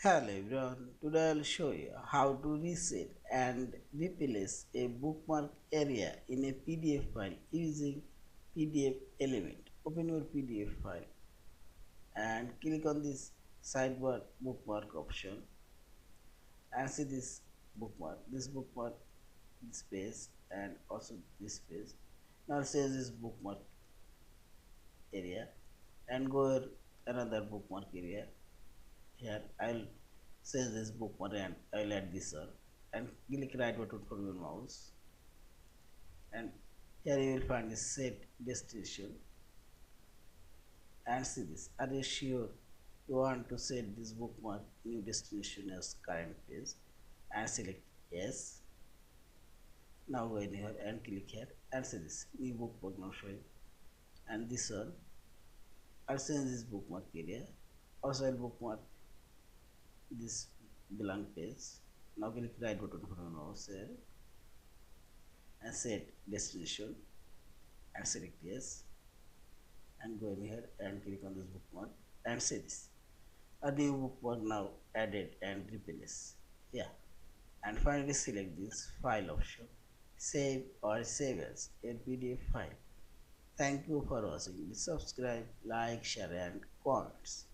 Hello everyone, today I'll show you how to reset and replace a bookmark area in a PDF file using PDF element. Open your PDF file and click on this sidebar bookmark option and see this bookmark, this page and also this page. Now say this bookmark area and go another bookmark area. Here I'll save this bookmark and I'll add this one and click right button from your mouse and here you will find the set destination and see this. Are you sure you want to set this bookmark new destination as current page and select yes. Now go in here and click here and see this new bookmark now showing and this one I'll change this bookmark area. Also I'll bookmark this blank page. Now click right button from your mouse here and set destination and select yes and go in here and click on this bookmark and say this a new bookmark now added and replace, yeah, and finally select this file option, save or save as a PDF file. Thank you for watching. Please subscribe, like, share and comments.